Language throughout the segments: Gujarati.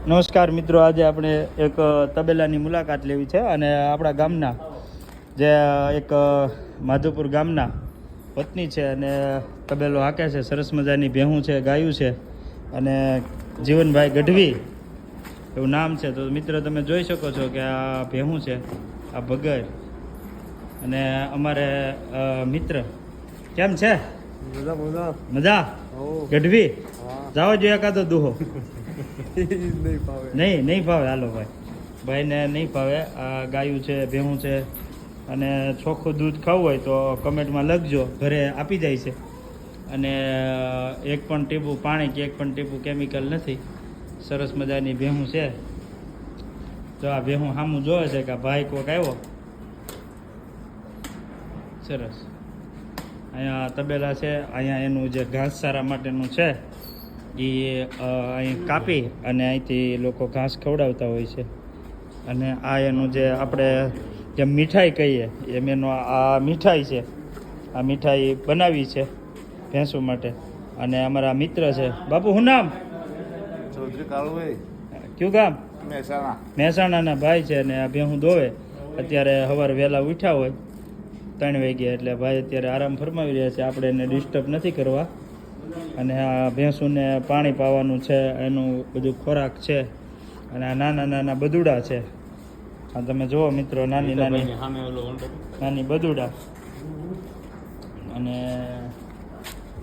નમસ્કાર મિત્રો, આજે આપણે એક તબેલાની મુલાકાત લેવી છે અને આપણા ગામના જે એક માધુપુર ગામના પત્ની છે અને તબેલો હાકે છે. સરસ મજાની ભેહું છે, ગાયું છે અને જીવનભાઈ ગઢવી એવું નામ છે. તો મિત્રો તમે જોઈ શકો છો કે આ ભેહું છે, આ ભગર અને અમારે મિત્ર કેમ છે? મજા ગઢવી જાઓ જો એકાદો દુહો નહીં ભાવે. હાલો ભાઈને નહીં ભાવે. આ ગાયું છે, ભેહું છે અને ચોખ્ખું દૂધ ખાવું હોય તો કમેન્ટમાં લખજો, ઘરે આપી જાય છે. અને એક પણ ટીપું પાણી કે એક પણ ટીપું કેમિકલ નથી. સરસ મજાની ભેહું છે. તો આ ભેહું સામું જોવે છે કે ભાઈ કોક આવ્યો. સરસ. અહીંયા તબેલા છે, અહીંયા એનું જે ઘાસચારા માટેનું છે એ અહીં કાપી અને અહીંથી લોકો ઘાસ ખવડાવતા હોય છે. અને આ એનું જે આપણે જેમ મીઠાઈ કહીએ એમ એનો આ મીઠાઈ છે. આ મીઠાઈ બનાવી છે ભેંસો માટે. અને અમારા મિત્ર છે. બાપુ શું નામ? ચૌધરી કાળુભાઈ. કયું ગામ? મહેસાણાના ભાઈ છે. અને આ ભેહું દોવે. અત્યારે સવારે વહેલા ઉઠ્યા હોય 3 વાગ્યા, એટલે ભાઈ અત્યારે આરામ ફરમાવી રહ્યા છે. આપણે એને ડિસ્ટર્બ નથી કરવા. અને આ ભેંસુને પાણી પાવાનું છે, એનું બધું ખોરાક છે. અને આ નાના નાના બદુડા છે. આ તમે જુઓ મિત્રો, નાની બદુડા. અને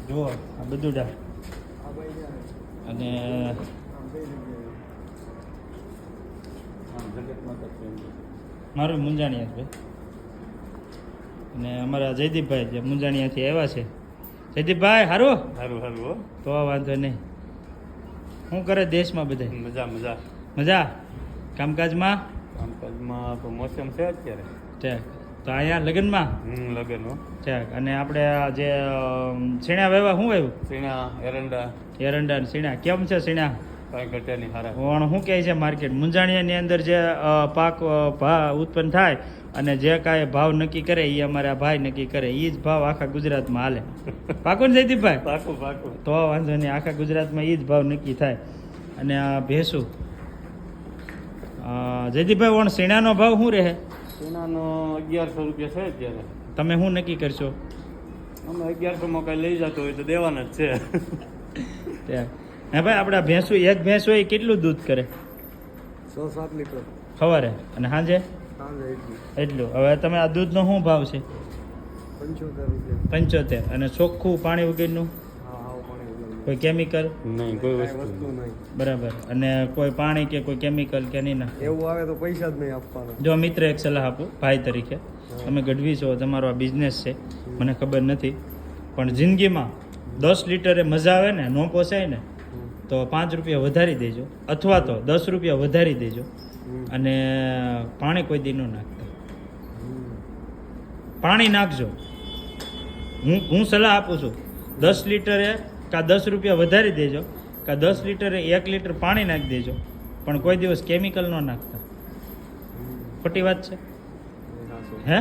જુઓ આ બદુડા. અને મારું મુંજાણીયા ભાઈ. અને અમારા જયદીપભાઈ જે મુંજાણીયાથી આવ્યા છે. જયદીપભાઈ હારું તો વાંધો નહીં. શું કરે દેશમાં બધા? મજા. કામકાજમાં તો મોસમ છે અત્યારે. ઠીક. તો અહીંયા લગ્નમાં લગ્ન ઠીક. અને આપણે જે સીણા વેવા શું વાવ્યું? સીણા એરંડા ને સીણા કેમ છે? સીણા કઈ ઘટ્યાની હારા. પણ શું કહે છે માર્કેટ? મુંજાણીયાની અંદર જે પાક ઉત્પન્ન થાય અને જે કાંઈ ભાવ નક્કી કરે એ અમારા ભાઈ નક્કી કરે. એ જ ભાવ આખા ગુજરાતમાં હાલે. પાકું ને જયદીપભાઈ? પાકું. તો વાંધો નહીં. આખા ગુજરાતમાં એ જ ભાવ નક્કી થાય. અને આ ભેંસું જયદીપભાઈ વણ સીણાનો ભાવ શું રહે? સીણાનો 1100 રૂપિયા છે અત્યારે. તમે શું નક્કી કરશો? અમે 1100માં કઈ લઈ જતો હોય તો દેવાના જ છે. હે ભાઈ, આપણા ભેંસું એક ભેંસ હોય કેટલું દૂધ કરે? 6-7 લીટર સવારે અને સાંજે એટલું. હવે તમે આ દૂધનો શું ભાવ છે? 75. અને ચોખ્ખું પાણી વગરનું? કોઈ કેમિકલ નહીં, કોઈ વસ્તુ નહીં. બરાબર. અને કોઈ પાણી કે કોઈ કેમિકલ કે નહીં? ના, એવું આવે તો પૈસા જ નહીં આપવાના. જો મિત્ર એક સલાહ આપું ભાઈ તરીકે. તમે ગઢવી છો, તમારો આ બિઝનેસ છે, મને ખબર નથી, પણ જિંદગીમાં 10 લીટરે મજા આવે ને, ન પોસાય ને તો 5 રૂપિયા વધારી દેજો, અથવા તો 10 રૂપિયા વધારી દેજો. અને પાણી કોઈ દી ન નાખતા. પાણી નાખજો. હું સલાહ આપું છું. 10 લીટરે કાં 10 રૂપિયા વધારી દેજો, કાં 10 લીટરે 1 લીટર પાણી નાખી દેજો, પણ કોઈ દિવસ કેમિકલ ન નાખતા. ખોટી વાત છે? હે?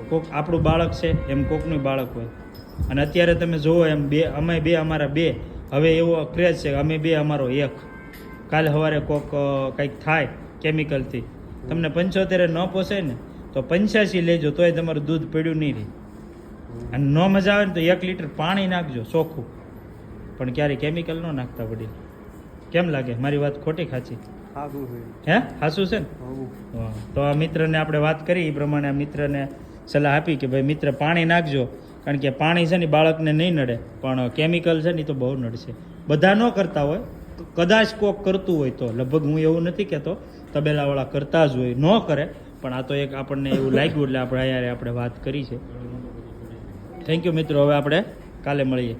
કોક આપણું બાળક છે એમ કોકનું બાળક હોય. અને અત્યારે તમે જુઓ એમ અમારા બે હવે એવો ક્રેઝ છે કે અમે બે અમારો એક. કાલે સવારે કોક કંઈક થાય કેમિકલથી, તમને 75 ન પોસાય ને તો 85 લેજો, તોય તમારું દૂધ પડ્યું નહીં રહે. અને ન મજા આવે ને તો 1 લીટર પાણી નાખજો ચોખ્ખું, પણ ક્યારેય કેમિકલ ન નાખતા વડીલ. કેમ લાગે મારી વાત ખોટી ખાચી? હે? હાસું છે ને? તો આ મિત્રને આપણે વાત કરી એ પ્રમાણે આ મિત્રને સલાહ આપી કે ભાઈ મિત્ર પાણી નાખજો, કારણ કે પાણી છે ને બાળકને નહીં નડે, પણ કેમિકલ છે ને તો બહુ નડશે. બધા ન કરતા હોય, કદાચ કોક કરતું હોય તો, લગભગ હું એવું નથી કહેતો તબેલાવાળા કરતા જ હોય, ન કરે, પણ આ તો એક આપણને એવું લાગ્યું એટલે આપણે વાત કરી છે. થેન્ક યુ મિત્રો. હવે આપણે કાલે મળીએ.